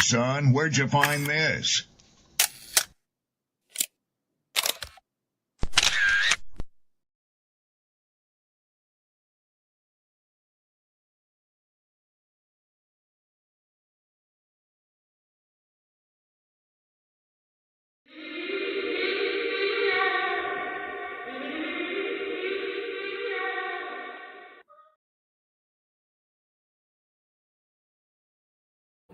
son, where'd you find this?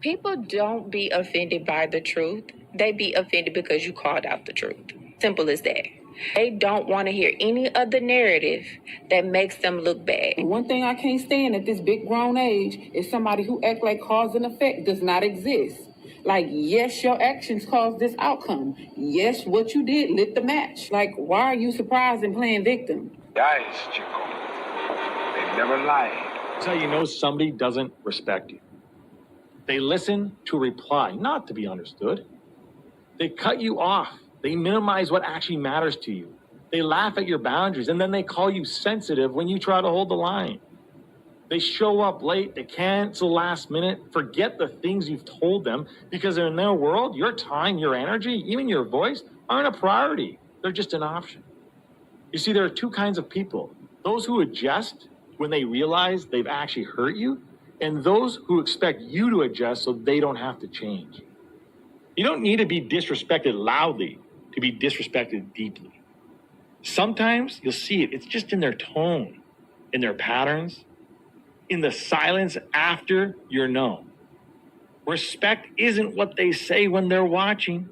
People don't be offended by the truth. They be offended because you called out the truth. Simple as that. They don't want to hear any other narrative that makes them look bad. One thing I can't stand at this big grown age is somebody who act like cause and effect does not exist. Like, yes, your actions caused this outcome. Yes, what you did lit the match. Like, why are you surprised and playing victim? Guys, Chico, they never lie. That's how you know somebody doesn't respect you. They listen to reply, not to be understood. They cut you off. They minimize what actually matters to you. They laugh at your boundaries, and then they call you sensitive when you try to hold the line. They show up late, they cancel last minute, forget the things you've told them, because in their world, your time, your energy, even your voice aren't a priority. They're just an option. You see, there are two kinds of people. Those who adjust when they realize they've actually hurt you, and those who expect you to adjust so they don't have to change. You don't need to be disrespected loudly to be disrespected deeply. Sometimes you'll see it. It's just in their tone, in their patterns, in the silence after you're known. Respect isn't what they say when they're watching.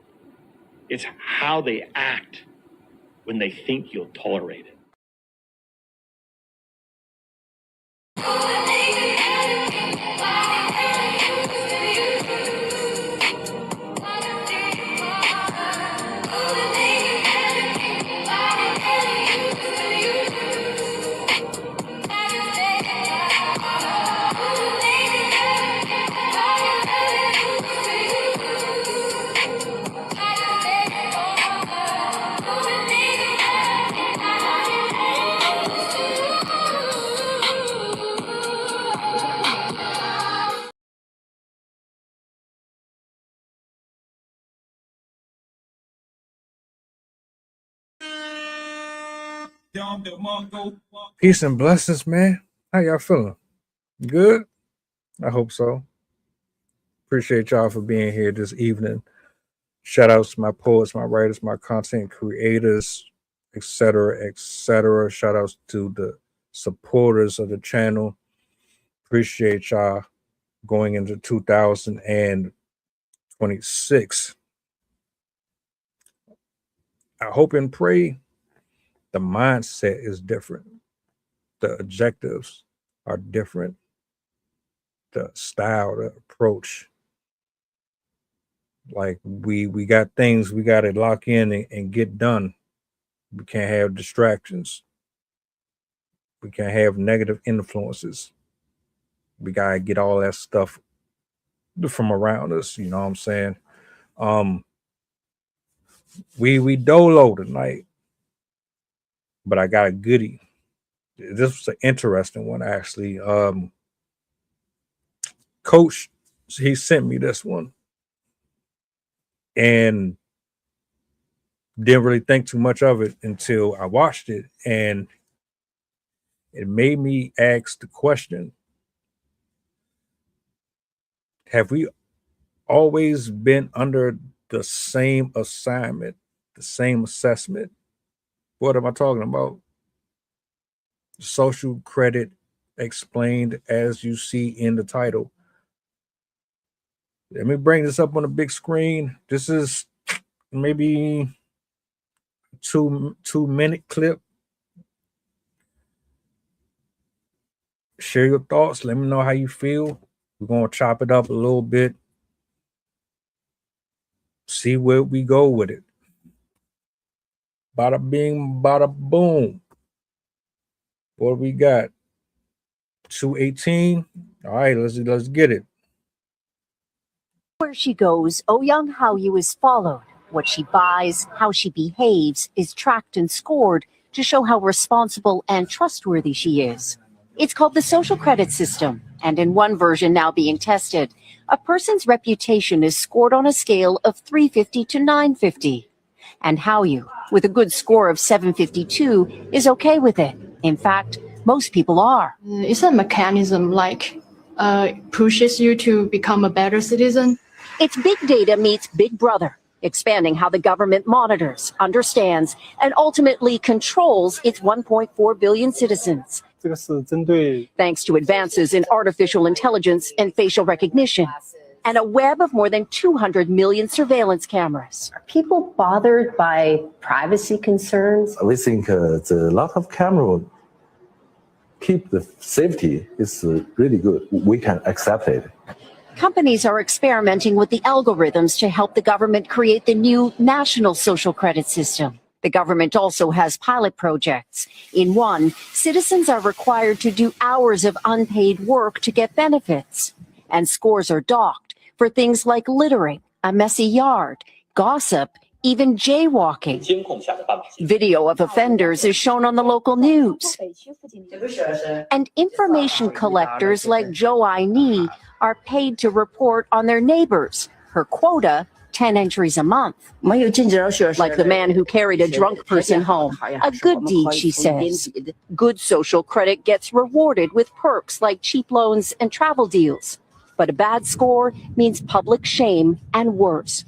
It's how they act when they think you'll tolerate it. Peace and blessings, man. How y'all feeling? Good? I hope so. Appreciate y'all for being here this evening. Shout outs to my poets, my writers, my content creators, etc., etc. Shout outs to the supporters of the channel. Appreciate y'all going into 2026. I hope and pray the mindset is different. The objectives are different. The style, the approach. Like we got things we got to lock in and get done. We can't have distractions. We can't have negative influences. We got to get all that stuff from around us. You know what I'm saying? We dolo tonight. But I got a goodie. This was an interesting one, actually. Coach, he sent me this one. And didn't really think too much of it until I watched it. And it made me ask the question, have we always been under the same assignment, the same assessment? What am I talking about? Social credit explained as you see in the title. Let me bring this up on the big screen. This is maybe a 2-minute clip. Share your thoughts. Let me know how you feel. We're going to chop it up a little bit. See where we go with it. Bada bing, bada boom. What we got? 2:18. All right, let's get it. Where she goes, Oh Young Hallyu is followed. What she buys, how she behaves, is tracked and scored to show how responsible and trustworthy she is. It's called the social credit system. And in one version now being tested, a person's reputation is scored on a scale of 350 to 950. And Hao-yu, with a good score of 752, is okay with it. In fact, most people are. It's a mechanism pushes you to become a better citizen. It's big data meets Big Brother, expanding how the government monitors, understands, and ultimately controls its 1.4 billion citizens. 这个是针对 Thanks to advances in artificial intelligence and facial recognition, and a web of more than 200 million surveillance cameras. Are people bothered by privacy concerns? We think the lot of camera keep the safety is really good. We can accept it. Companies are experimenting with the algorithms to help the government create the new national social credit system. The government also has pilot projects. In one, citizens are required to do hours of unpaid work to get benefits. And scores are docked for things like littering, a messy yard, gossip, even jaywalking. Video of offenders is shown on the local news. And information collectors like Zhou Ai-ni are paid to report on their neighbors. Her quota, 10 entries a month. Like the man who carried a drunk person home. A good deed, she says. Good social credit gets rewarded with perks like cheap loans and travel deals. But a bad score means public shame and worse.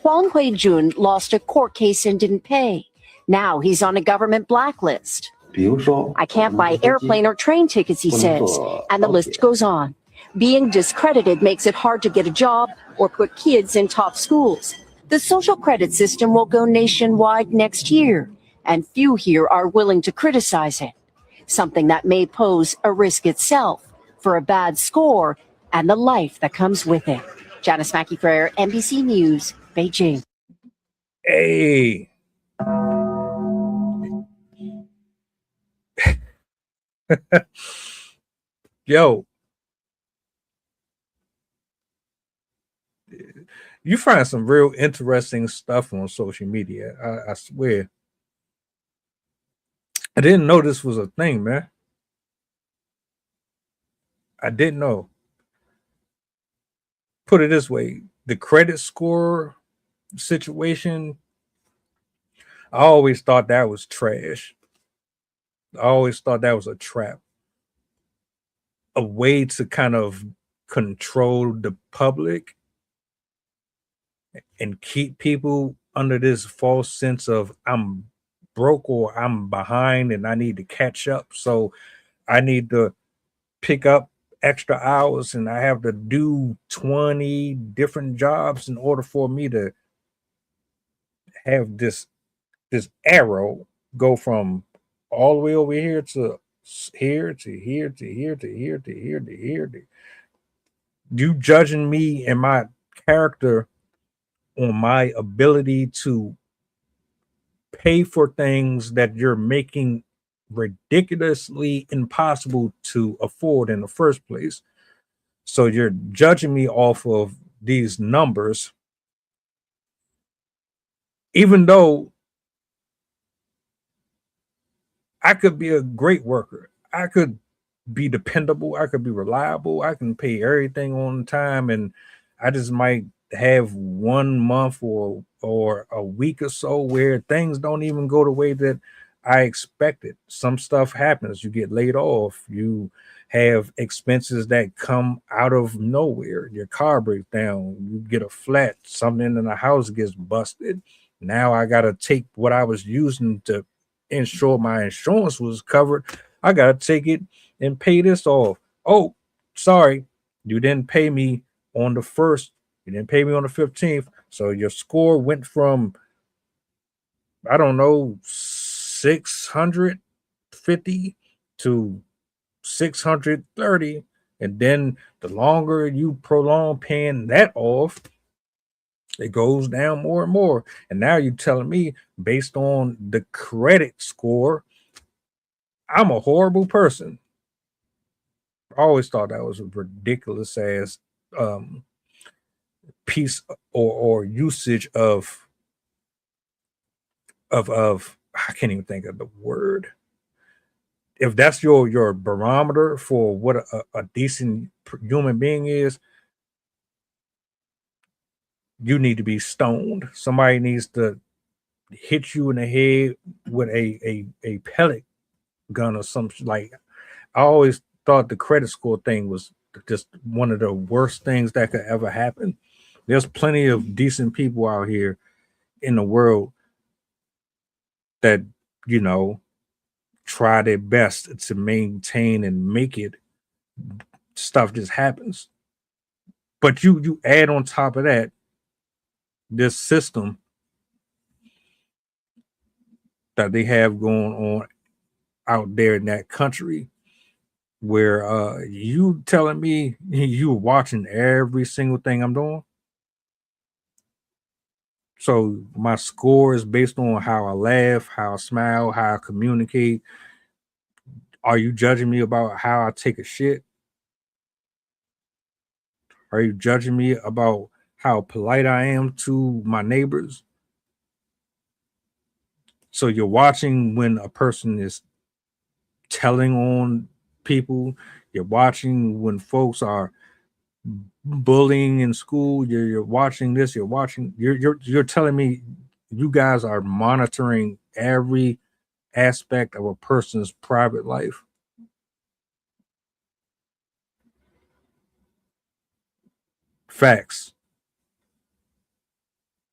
Huang Huijun lost a court case and didn't pay. Now he's on a government blacklist. I can't buy airplane or train tickets, he says, and the list goes on. Being discredited makes it hard to get a job or put kids in top schools. The social credit system will go nationwide next year, and few here are willing to criticize it, something that may pose a risk itself for a bad score and the life that comes with it. Janice Mackey-Frere, NBC News, Beijing. Hey. Yo. You find some real interesting stuff on social media. I swear. I didn't know this was a thing, man. I didn't know. Put it this way, the credit score situation, I always thought that was trash. I always thought that was a trap. A way to kind of control the public and keep people under this false sense of I'm broke or I'm behind and I need to catch up. So I need to pick up extra hours and I have to do 20 different jobs in order for me to have this arrow go from all the way over here to here to here to here to here to here to here to you judging me and my character on my ability to pay for things that you're making ridiculously impossible to afford in the first place. So you're judging me off of these numbers, even though I could be a great worker. I could be dependable. I could be reliable. I can pay everything on time. And I just might have 1 month or a week or so where things don't even go the way that I expected. Some stuff happens. You get laid off. You have expenses that come out of nowhere. Your car breaks down. You get a flat. Something in the house gets busted. Now I got to take what I was using to ensure my insurance was covered. I got to take it and pay this off. Oh, sorry. You didn't pay me on the 1st. You didn't pay me on the 15th. So your score went from, I don't know, 650 to 630. And then the longer you prolong paying that off, it goes down more and more. And now you're telling me, based on the credit score, I'm a horrible person. I always thought that was a ridiculous ass piece or usage of I can't even think of the word. if that's your barometer for what a decent human being is, you need to be stoned. Somebody needs to hit you in the head with a pellet gun or something. Like, I always thought the credit score thing was just one of the worst things that could ever happen. There's plenty of decent people out here in the world that, you know, try their best to maintain and make it. Stuff just happens. But you add on top of that this system that they have going on out there in that country, where you telling me you watching every single thing I'm doing. So my score is based on how I laugh, how I smile, how I communicate. Are you judging me about how I take a shit? Are you judging me about how polite I am to my neighbors? So you're watching when a person is telling on people. You're watching when folks are bullying in school. You're watching this. You're telling me you guys are monitoring every aspect of a person's private life. Facts.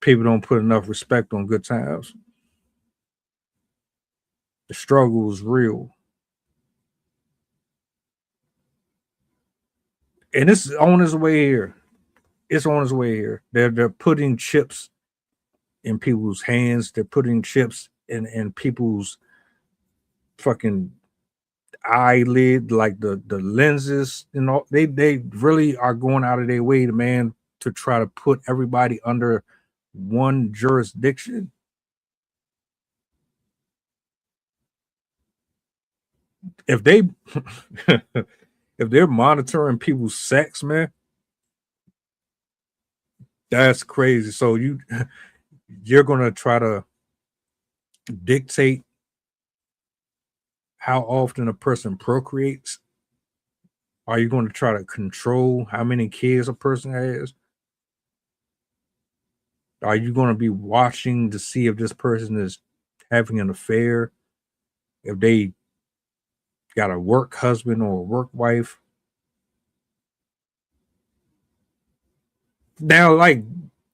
People don't put enough respect on good times. The struggle is real. And it's on its way here. It's on its way here. They're putting chips in people's hands. They're putting chips in people's fucking eyelid, like the lenses, you know. They really are going out of their way to, man, to try to put everybody under one jurisdiction. If they if they're monitoring people's sex, man, that's crazy. So you're gonna try to dictate how often a person procreates? Are you going to try to control how many kids a person has? Are you going to be watching to see if this person is having an affair? If they got a work husband or a work wife? Now, like,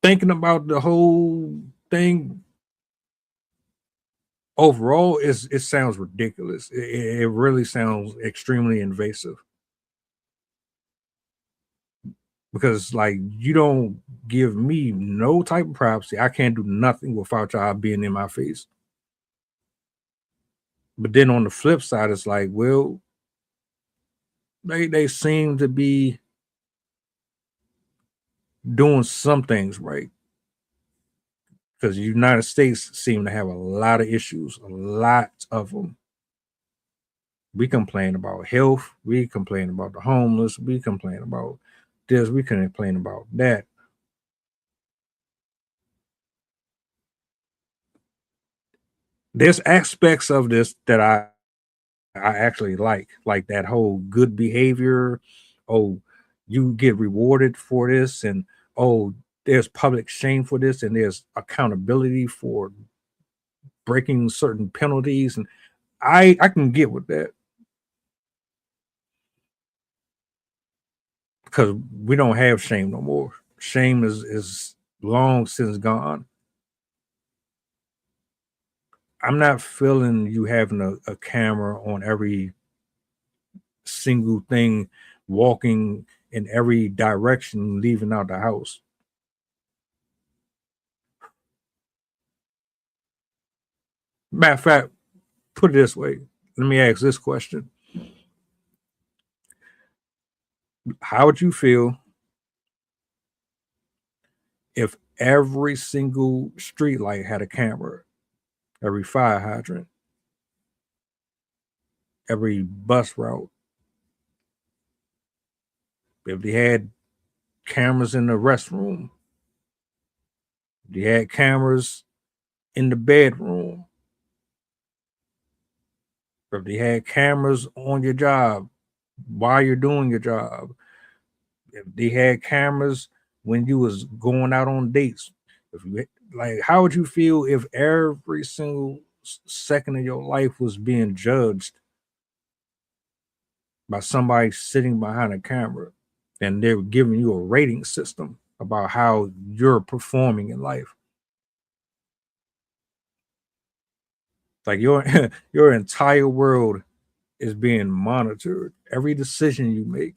thinking about the whole thing overall, it sounds ridiculous. It really sounds extremely invasive. Because, like, you don't give me no type of privacy. I can't do nothing without y'all being in my face. But then on the flip side, it's like, well, they seem to be doing some things right. Because the United States seem to have a lot of issues, a lot of them. We complain about health. We complain about the homeless. We complain about this. We complain about that. There's aspects of this that I actually like that whole good behavior. Oh, you get rewarded for this, and oh, there's public shame for this, and there's accountability for breaking certain penalties, and I can get with that because we don't have shame no more. Shame is long since gone. I'm not feeling you having a camera on every single thing, walking in every direction, leaving out the house. Matter of fact, put it this way. Let me ask this question. How would you feel if every single street light had a camera, every fire hydrant, every bus route? If they had cameras in the restroom, they had cameras in the bedroom, If they had cameras on your job while you're doing your job, if they had cameras when you was going out on dates, if you, like, how would you feel if every single second of your life was being judged by somebody sitting behind a camera and they're giving you a rating system about how you're performing in life? Like your your entire world is being monitored. Every decision you make,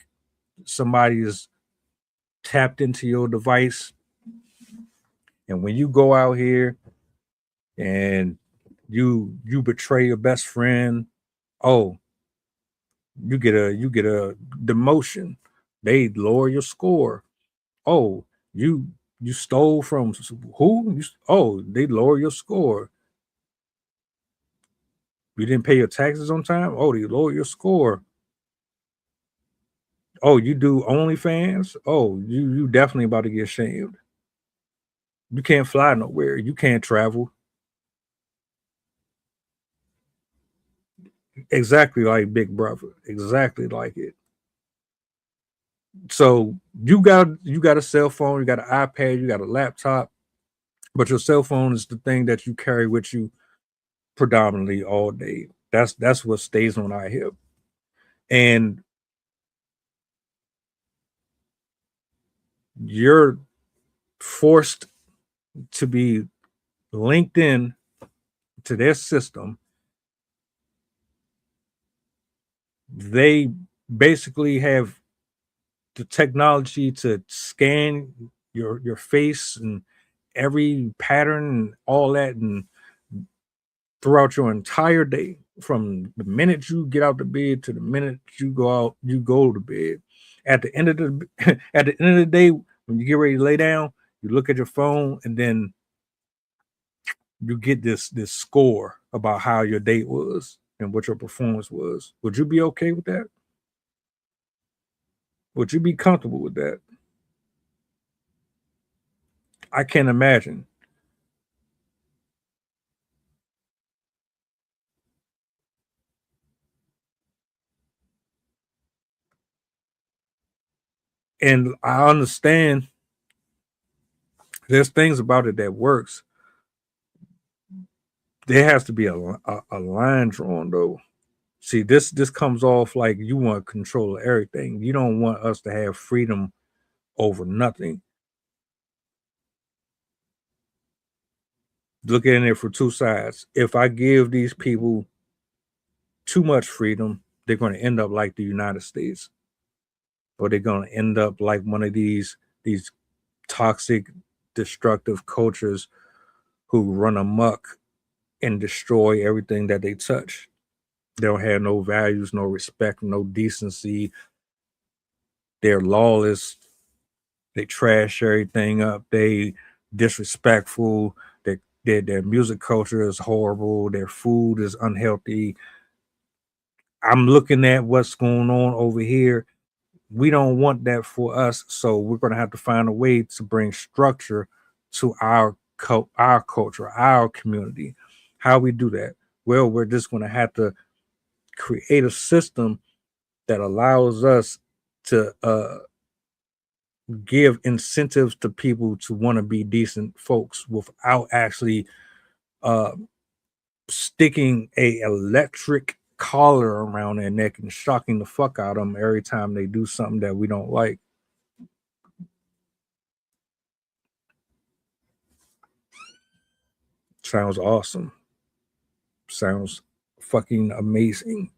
somebody is tapped into your device. And when you go out here and you betray your best friend, oh, you get a demotion. They lower your score. Oh, you stole from who? Oh, they lower your score. You didn't pay your taxes on time. Oh, they lower your score. Oh, you do OnlyFans. Oh, you definitely about to get shamed. You can't fly nowhere. You can't travel. Exactly like Big Brother. Exactly like it. So you got a cell phone, you got an iPad, you got a laptop, but your cell phone is the thing that you carry with you predominantly all day. That's what stays on our hip. And you're forced to be linked in to their system. They basically have the technology to scan your face and every pattern and all that, and throughout your entire day, from the minute you get out the bed to the minute you go to bed. At the end of the at the end of the day, when you get ready to lay down, you look at your phone and then you get this score about how your date was and what your performance was. Would you be okay with that? Would you be comfortable with that? I can't imagine. And I understand there's things about it that works. There has to be a line drawn though. See, this comes off like you want control of everything. You don't want us to have freedom over nothing. Look at it for two sides. If I give these people too much freedom, they're going to end up like the United States, or they're going to end up like one of these toxic, destructive cultures who run amok and destroy everything that they touch. They don't have no values, no respect, no decency. They're lawless. They trash everything up. They disrespectful. Their music culture is horrible. Their food is unhealthy. I'm looking at what's going on over here. We don't want that for us, so we're going to have to find a way to bring structure to our culture, our community. How we do that? Well, we're just going to have to create a system that allows us to give incentives to people to want to be decent folks without actually uh, sticking a electric collar around their neck and shocking the fuck out of them every time they do something that we don't like. Sounds awesome. Sounds fucking amazing.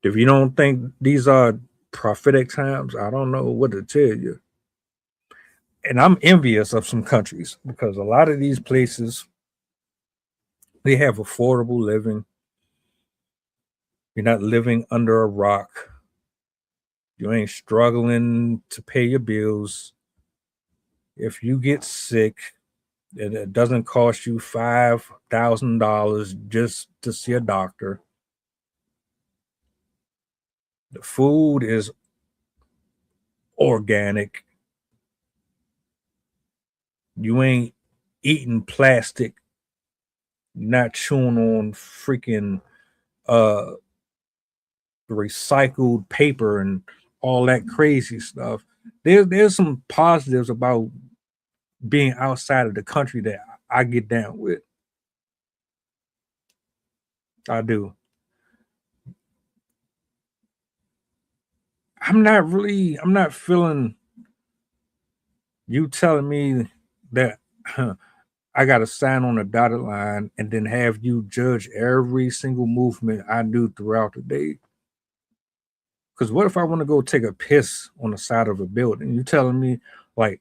If you don't think these are prophetic times, I don't know what to tell you. And I'm envious of some countries because a lot of these places, they have affordable living. You're not living under a rock. You ain't struggling to pay your bills. If you get sick, it doesn't cost you $5,000 just to see a doctor. The food is organic. You ain't eating plastic. not chewing on freaking recycled paper and all that crazy stuff. There's some positives about being outside of the country that I get down with. I do. I'm not feeling you telling me that I got to sign on a dotted line and then have you judge every single movement I do throughout the day. Because what if I want to go take a piss on the side of a building? You telling me like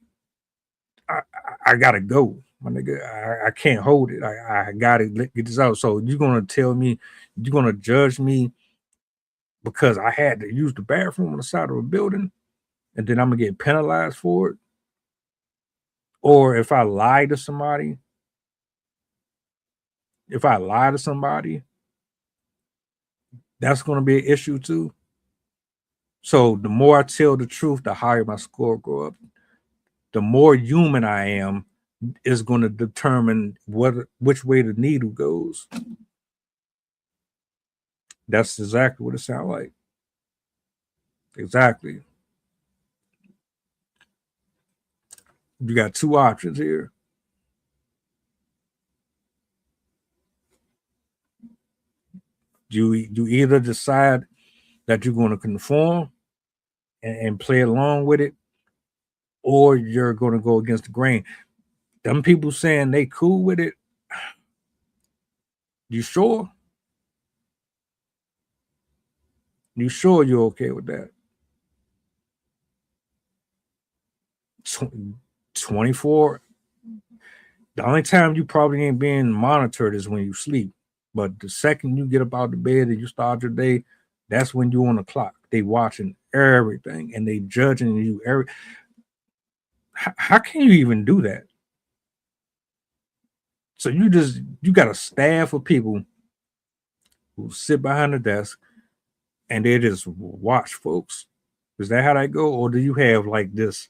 I gotta go, my nigga. I can't hold it. I gotta get this out. So you're gonna tell me you're gonna judge me because I had to use the bathroom on the side of a building, and then I'm gonna get penalized for it? Or if I lie to somebody, that's gonna be an issue too. So the more I tell the truth, the higher my score go up. The more human I am is going to determine which way the needle goes. That's exactly what it sounds like. Exactly. You got two options here. You either decide that you're going to conform and play along with it, or you're going to go against the grain. Them people saying they cool with it. You sure? You sure you're okay with that? 24. The only time you probably ain't being monitored is when you sleep. But the second you get up out of bed and you start your day, that's when you're on the clock. They watching everything and they judging you. How can you even do that? So you got a staff of people who sit behind the desk and they just watch folks. Is that how that go? Or do you have like this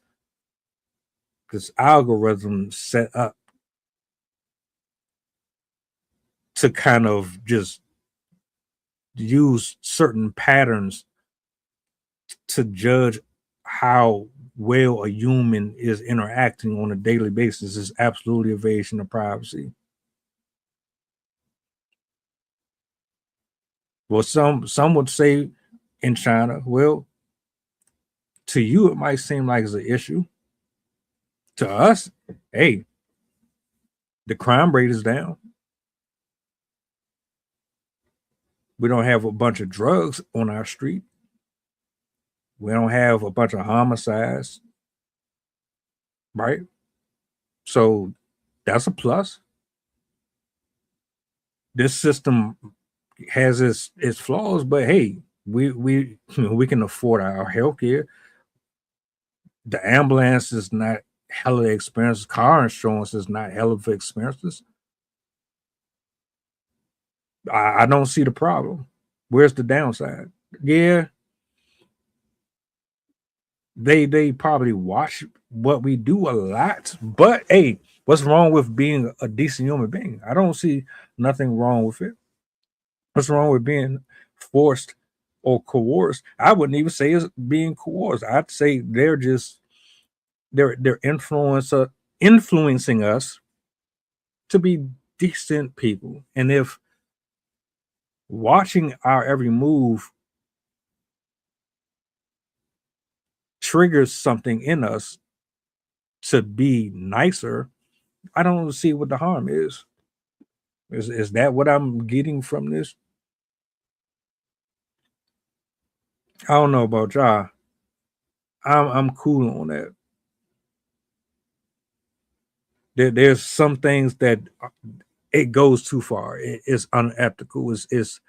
algorithm set up to kind of just use certain patterns to judge how well a human is interacting on a daily basis? Is absolutely evasion of privacy. Well, some would say in China, well, to you it might seem like it's an issue. To us, hey, the crime rate is down. We don't have a bunch of drugs on our street. We don't have a bunch of homicides, right? So that's a plus. This system has its flaws, but hey, we can afford our health care. The ambulance is not hella expensive. Car insurance is not hella expensive. I don't see the problem. Where's the downside? Yeah, they probably watch what we do a lot, but hey, what's wrong with being a decent human being? I don't see nothing wrong with it. What's wrong with being forced or coerced? I wouldn't even say it's being coerced. I'd say they're influencing us to be decent people. And if watching our every move triggers something in us to be nicer, I don't see what the harm is. Is that what I'm getting from this? I don't know about y'all. I'm cool on that. There's some things that it goes too far. It's unethical. It's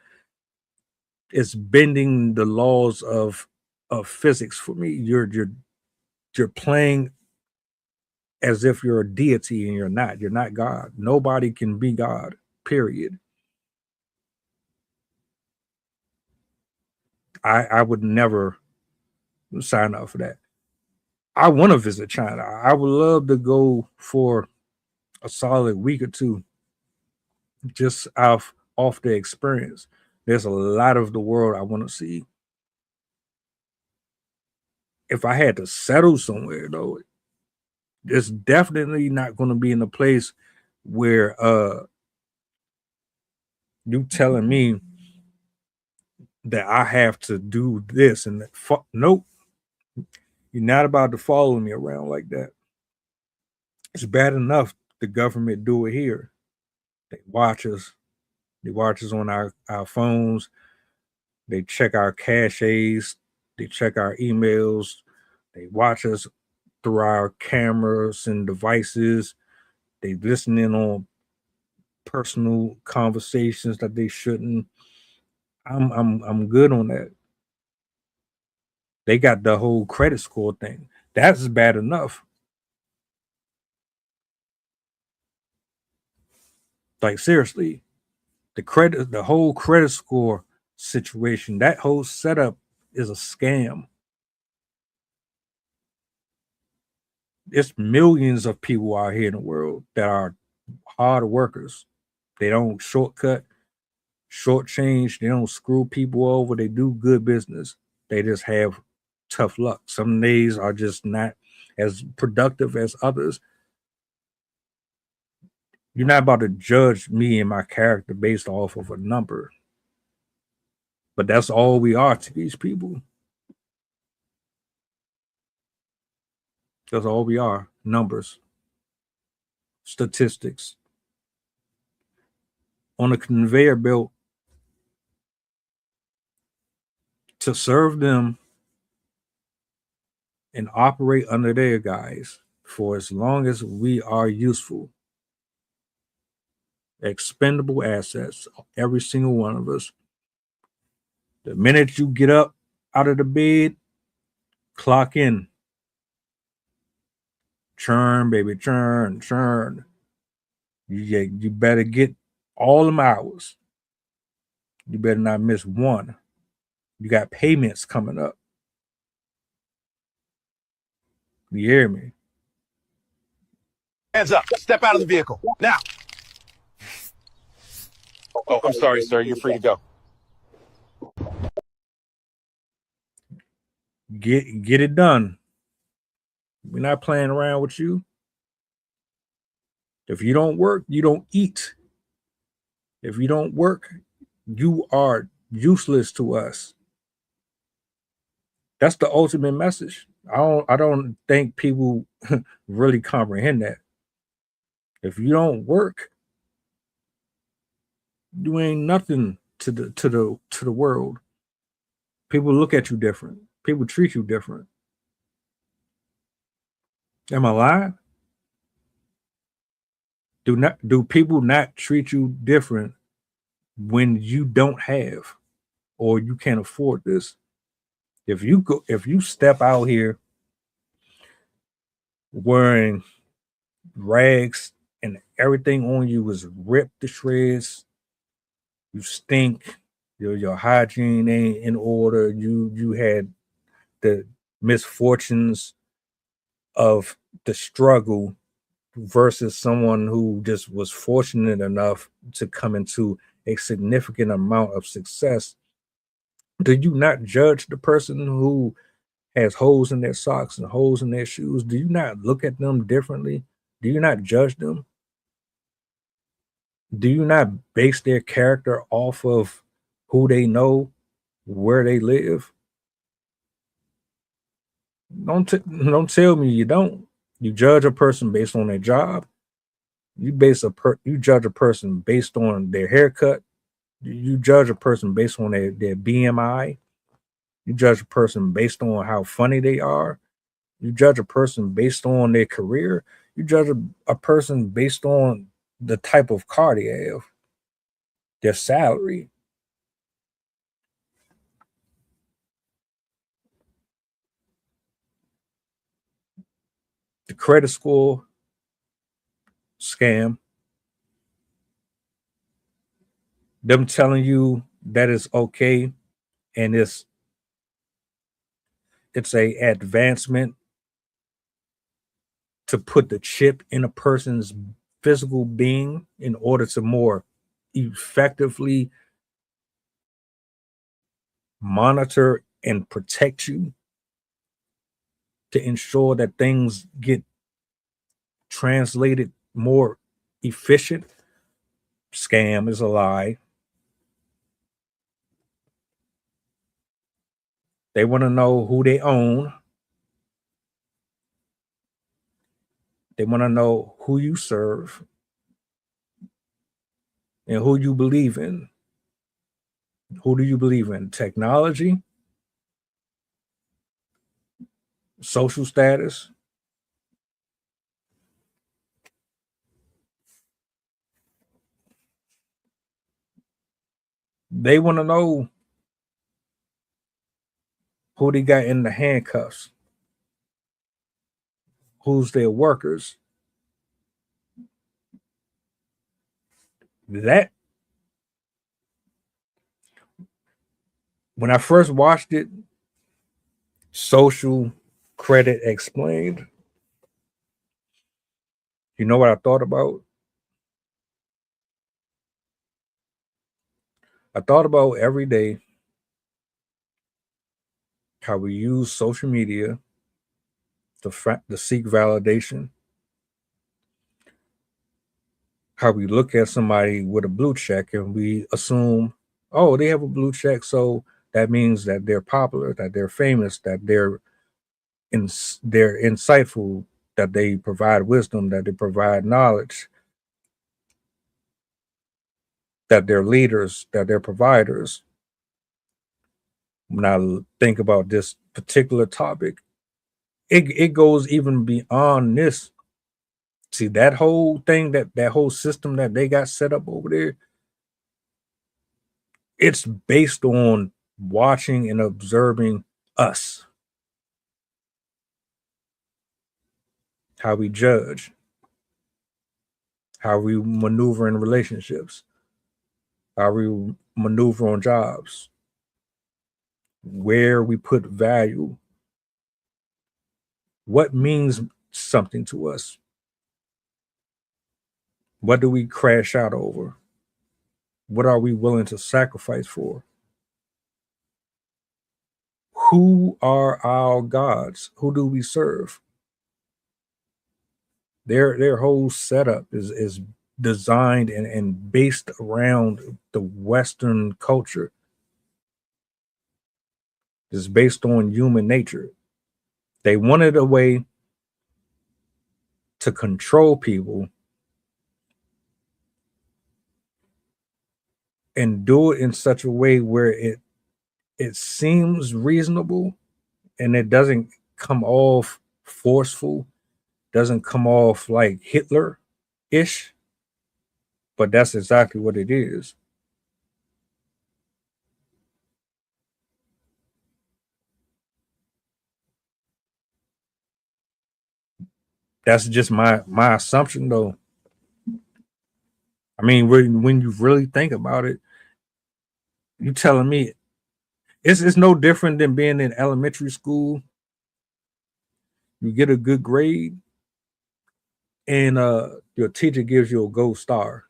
bending the laws of physics for me. You're playing as if you're a deity and you're not. You're not God. Nobody can be God. Period. I would never sign up for that. I want to visit China. I would love to go for a solid week or two just off the experience. There's a lot of the world I want to see. If I had to settle somewhere though, it's definitely not going to be in a place where you telling me that I have to do this and that. Nope, you're not about to follow me around like that. It's bad enough the government do it here. They watch us. They watch us on our phones. They check our caches. They check our emails. They watch us through our cameras and devices. They listen in on personal conversations that they shouldn't. I'm good on that. They got the whole credit score thing. That's bad enough. Like seriously, the whole credit score situation, that whole setup is a scam. It's millions of people out here in the world that are hard workers. They don't shortchange, they don't screw people over, they do good business. They just have tough luck. Some days are just not as productive as others. You're not about to judge me and my character based off of a number. But that's all we are to these people. That's all we are. Numbers, statistics. On a conveyor belt, to serve them and operate under their guise for as long as we are useful. Expendable assets, every single one of us. The minute you get up out of the bed, clock in. Churn, baby, churn, churn. You better get all them hours. You better not miss one. You got payments coming up. You hear me? Hands up. Step out of the vehicle. Now. Oh, I'm sorry, sir. You're free to go. Get it done. We're not playing around with you. If you don't work, you don't eat. If you don't work, you are useless to us. That's the ultimate message. I don't think people really comprehend that. If you don't work, you ain't nothing to the world. People look at you different. People treat you different. Am I lying? Do people not treat you different when you don't have or you can't afford this? If you step out here wearing rags and everything on you is ripped to shreds, you stink, your hygiene ain't in order, you had the misfortunes of the struggle versus someone who just was fortunate enough to come into a significant amount of success, do you not judge the person who has holes in their socks and holes in their shoes? Do you not look at them differently? Do you not judge them? Do you not base their character off of who they know, where they live? Don't tell me you don't. You judge a person based on their job. You judge a person based on their haircut. You judge a person based on their BMI. You judge a person based on how funny they are. You judge a person based on their career. You judge a person based on the type of car they have, their salary. The credit score scam. Them telling you that it's okay and it's a advancement to put the chip in a person's physical being in order to more effectively monitor and protect you to ensure that things get translated more efficient. Scam is a lie. They want to know who they own. They want to know who you serve and who you believe in. Who do you believe in? Technology, social status. They want to know who they got in the handcuffs, who's their workers. That, when I first watched it, Social Credit Explained, you know what I thought about? I thought about every day how we use social media to seek validation, how we look at somebody with a blue check and we assume, oh, they have a blue check, so that means that they're popular, that they're famous, that they're insightful, that they provide wisdom, that they provide knowledge, that they're leaders, that they're providers. When I think about this particular topic, it goes even beyond this. See, that whole thing, that whole system that they got set up over there, it's based on watching and observing us, how we judge, how we maneuver in relationships, how we maneuver on jobs, where we put value, what means something to us, what do we crash out over, what are we willing to sacrifice for, who are our gods, who do we serve. Their whole setup is designed and based around the Western culture. It's based on human nature. They wanted a way to control people and do it in such a way where it seems reasonable and it doesn't come off forceful, doesn't come off like Hitler-ish, but that's exactly what it is. That's just my assumption, though. I mean, when you really think about it, you telling me it's no different than being in elementary school. You get a good grade, and your teacher gives you a gold star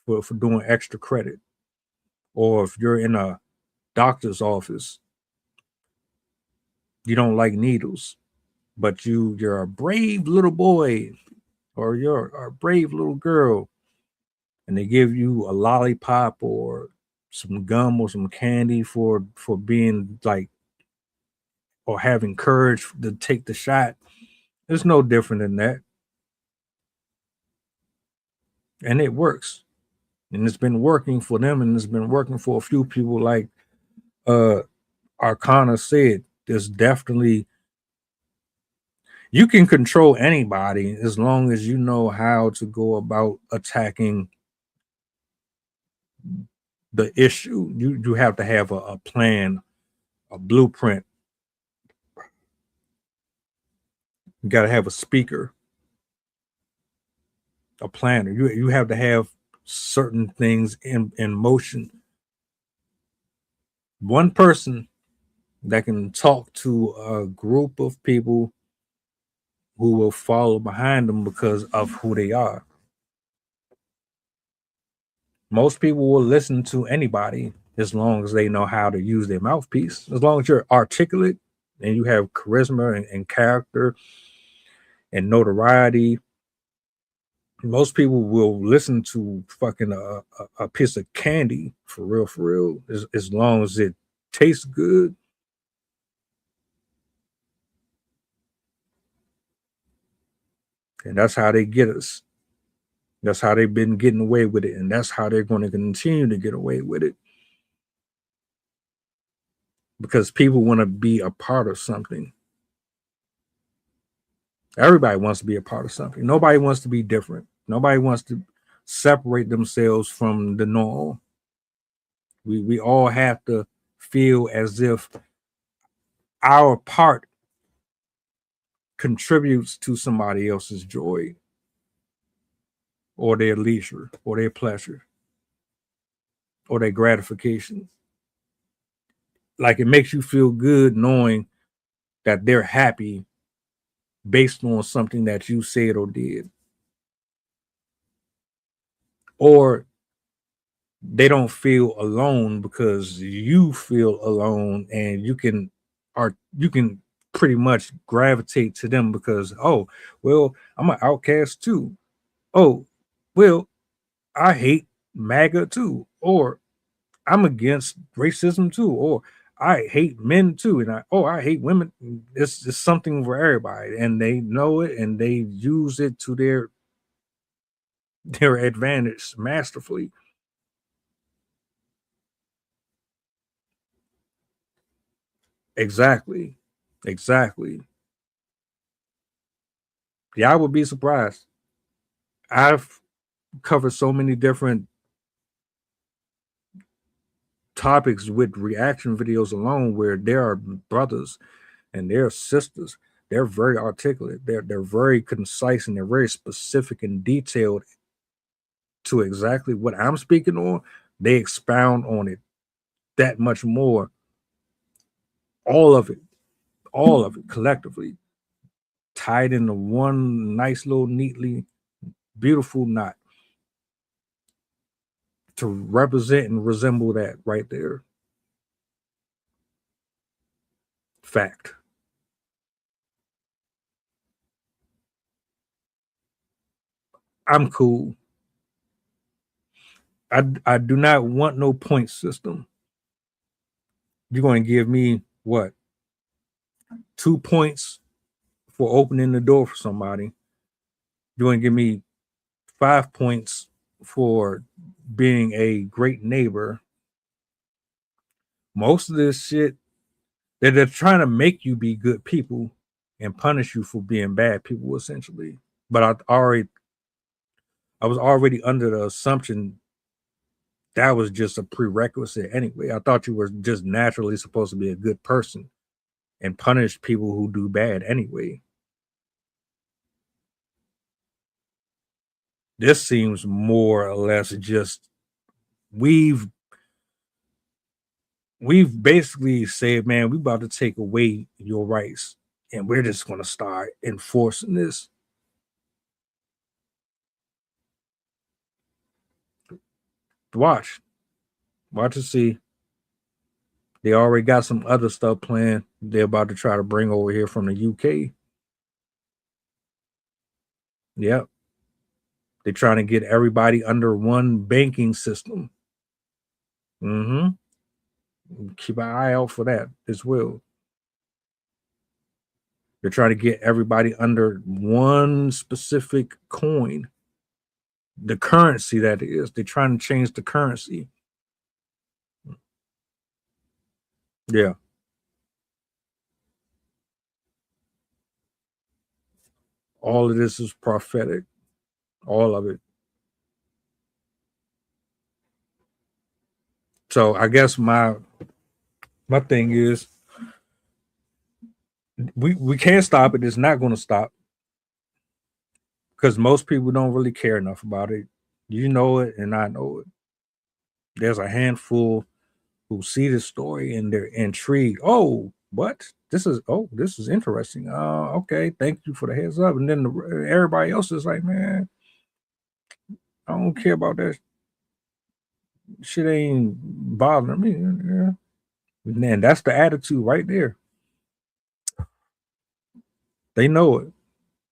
for doing extra credit. Or if you're in a doctor's office, you don't like needles, but you're a brave little boy or you're a brave little girl, and they give you a lollipop or some gum or some candy for being like, or having courage to take the shot. It's no different than that. And it works. And it's been working for them, and it's been working for a few people. Like Arcana said, there's definitely, you can control anybody as long as you know how to go about attacking the issue. You have to have a plan, a blueprint. You got to have a speaker, a planner. You have to have certain things in motion. One person that can talk to a group of people who will follow behind them because of who they are. Most people will listen to anybody as long as they know how to use their mouthpiece. As long as you're articulate and you have charisma and character and notoriety, most people will listen to fucking a piece of candy for real, as long as it tastes good. And that's how they get us. That's how they've been getting away with it. And that's how they're going to continue to get away with it. Because people want to be a part of something. Everybody wants to be a part of something. Nobody wants to be different. Nobody wants to separate themselves from the norm. We all have to feel as if our part contributes to somebody else's joy or their leisure or their pleasure or their gratification. Like it makes you feel good knowing that they're happy based on something that you said or did. Or they don't feel alone because you feel alone, and you can pretty much gravitate to them because, oh, well, I'm an outcast too. Oh, well, I hate MAGA too, or I'm against racism too, or I hate men too, and I hate women. It's something for everybody, and they know it, and they use it to their advantage masterfully. Exactly. Yeah, I would be surprised. I've covered so many different topics with reaction videos alone where there are brothers and there are sisters. They're very articulate. They're very concise, and they're very specific and detailed to exactly what I'm speaking on. They expound on it that much more. All of it collectively tied into one nice little neatly beautiful knot to represent and resemble that right there. Fact. I'm cool. I do not want no point system. You're going to give me what? 2 points for opening the door for somebody. You're going to give me 5 points for being a great neighbor. Most of this shit, they're trying to make you be good people and punish you for being bad people, essentially. But I was already under the assumption that was just a prerequisite anyway. I thought you were just naturally supposed to be a good person and punish people who do bad anyway. This seems more or less just we've basically said, man, we about to take away your rights, and we're just going to start enforcing this. Watch and see. They already got some other stuff planned. They're about to try to bring over here from the UK. Yep. They're trying to get everybody under one banking system. Keep an eye out for that as well. They're trying to get everybody under one specific coin. The currency, that is. They're trying to change the currency. Yeah. All of this is prophetic. All of it. So I guess my thing is we can't stop it. It's not going to stop because most people don't really care enough about it. You know it, and I know it. There's a handful who see this story and they're intrigued. Oh, what? This is interesting. Okay, thank you for the heads up. And then everybody else is like, man, I don't care about that. Shit ain't bothering me. Yeah. And that's the attitude right there. They know it.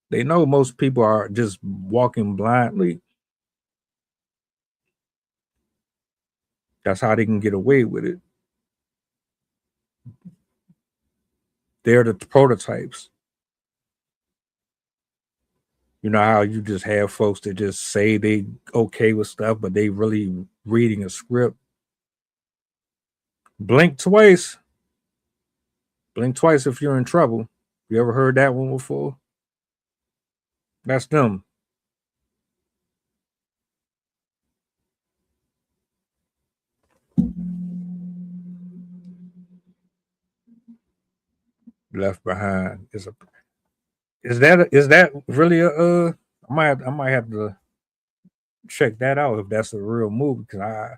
They know most people are just walking blindly. That's how they can get away with it. They're the prototypes. You know how you just have folks that just say they okay with stuff, but they really reading a script. Blink twice. Blink twice if you're in trouble. You ever heard that one before? That's them. Left Behind is that really a I might have to check that out if that's a real movie, because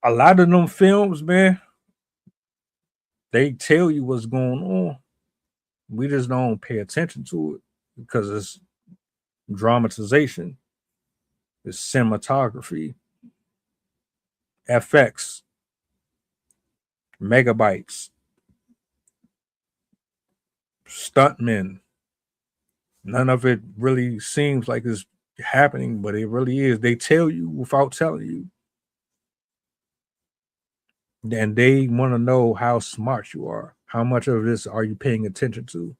a lot of them films, man, they tell you what's going on. We just don't pay attention to it because it's dramatization, it's cinematography, FX, megabytes, stuntmen. None of it really seems like it's happening, but it really is. They tell you without telling you. And they want to know how smart you are. How much of this are you paying attention to?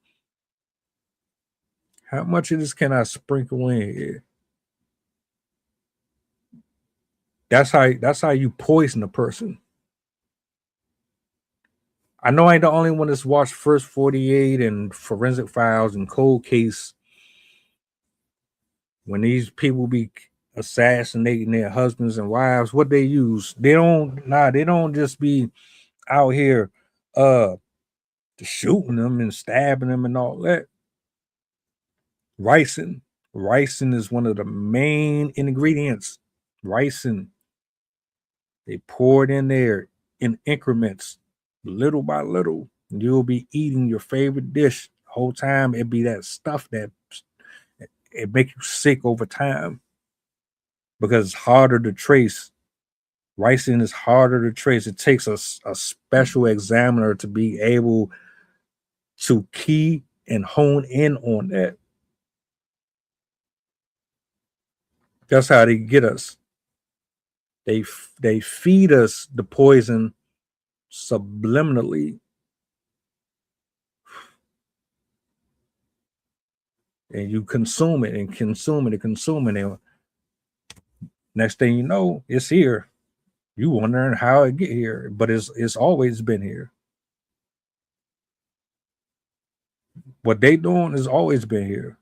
How much of this can I sprinkle in here? That's how you poison a person. I know I ain't the only one that's watched First 48 and Forensic Files and Cold Case. When these people be assassinating their husbands and wives, what they use, they don't just be out here shooting them and stabbing them and all that. Ricin is one of the main ingredients. Ricin, they pour it in there in increments, little by little. You'll be eating your favorite dish the whole time. It be that stuff that it make you sick over time because it's harder to trace. Ricin is harder to trace. It takes a special examiner to be able to key and hone in on that. That's how they get us. They feed us the poison subliminally, and you consume it and consume it and consume it. And next thing you know, it's here. You wondering how it get here, but it's always been here. What they doing has always been here.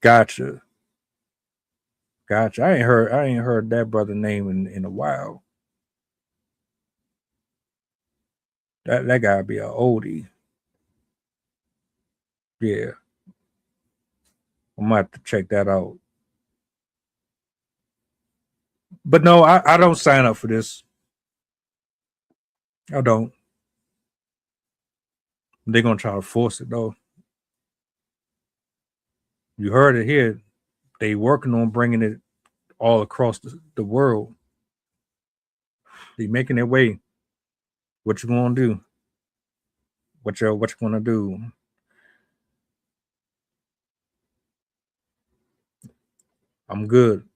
Gotcha. I ain't heard that brother name in a while. That gotta be an oldie. Yeah. I might have to check that out. But no, I don't sign up for this. I don't. They're gonna try to force it though. You heard it here. They working on bringing it all across the world. They making their way. What you gonna do? What you gonna do? I'm good.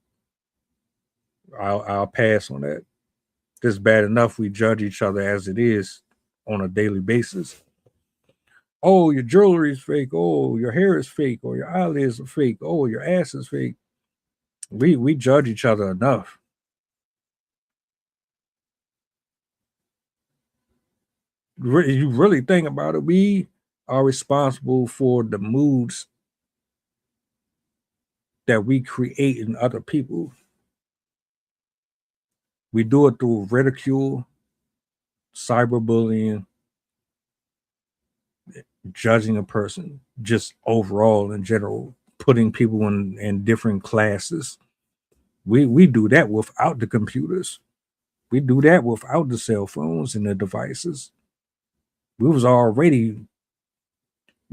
I'll pass on that. It's bad enough we judge each other as it is on a daily basis. Oh, your jewelry is fake. Oh, your hair is fake. Or your eyelids are fake. Oh, your ass is fake. We judge each other enough. You really think about it, we are responsible for the moods that we create in other people. We do it through ridicule, cyberbullying, judging a person, just overall in general, putting people in different classes. We do that without the computers. We do that without the cell phones and the devices. We was already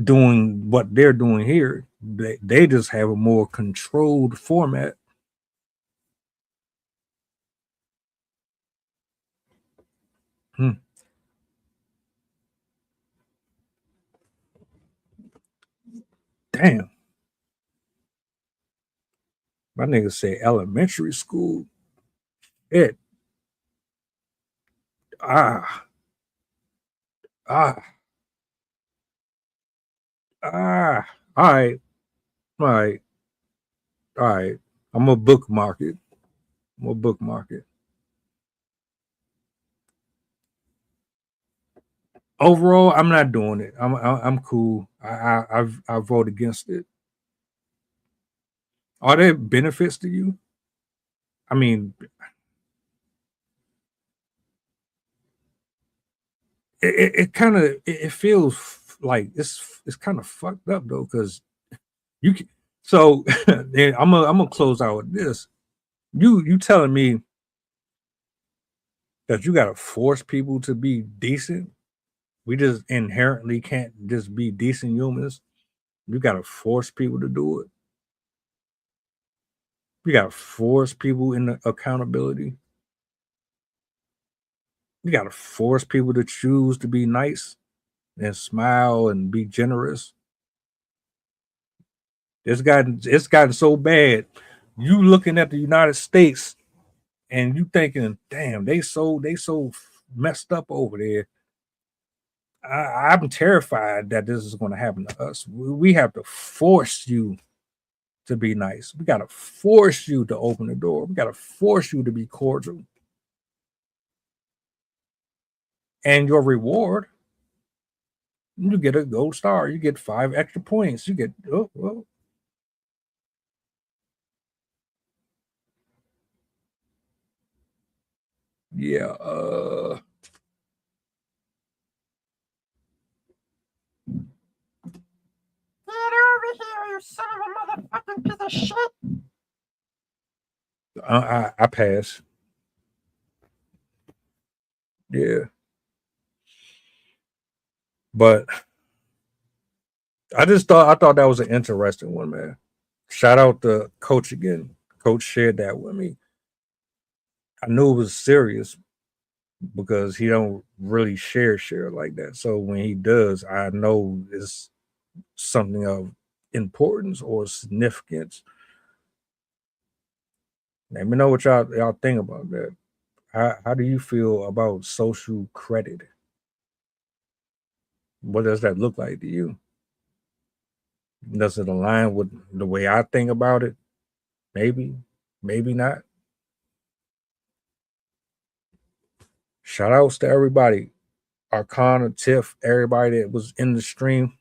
doing what they're doing here. They just have a more controlled format. Damn. My nigga say elementary school. It. Ah. Ah. Ah. All right. All right. All right. I'm a bookmark it. I'm a bookmark it. Overall, I'm not doing it. I'm cool. I vote against it. Are there benefits to you? I mean, it kind of it feels like it's kind of fucked up though, because you can. So then I'm gonna close out with this. You telling me that you gotta force people to be decent? We just inherently can't just be decent humans. You gotta force people to do it. You gotta force people into accountability. You gotta force people to choose to be nice and smile and be generous. It's gotten so bad. You looking at the United States and you thinking, damn, they so messed up over there. I'm terrified that this is going to happen to us. We have to force you to be nice. We got to force you to open the door. We got to force you to be cordial. And your reward, you get a gold star. You get 5 extra points. You get yeah. Get over here, you son of a motherfucking piece of shit. I pass. Yeah. But I thought that was an interesting one, man. Shout out to Coach again. Coach shared that with me. I knew it was serious because he don't really share like that. So when he does, I know it's something of importance or significance. Let me know what y'all think about that. How do you feel about social credit? What does that look like to you? Does it align with the way I think about it? Maybe, maybe not. Shout outs to everybody. Arcana, Tiff, everybody that was in the stream.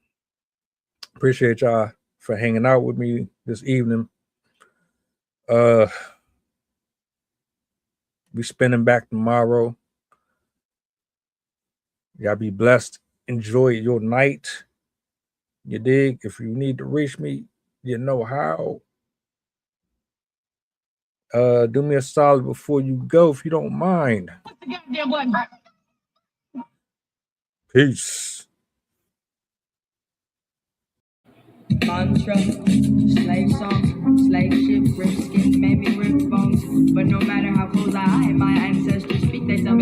Appreciate y'all for hanging out with me this evening. We spinning back tomorrow. Y'all be blessed. Enjoy your night. You dig? If you need to reach me, you know how. Do me a solid before you go, if you don't mind. Peace. Mantra, slave song, slave ship, rip skin, maybe rip bones. But no matter how close I, my ancestors speak, they tell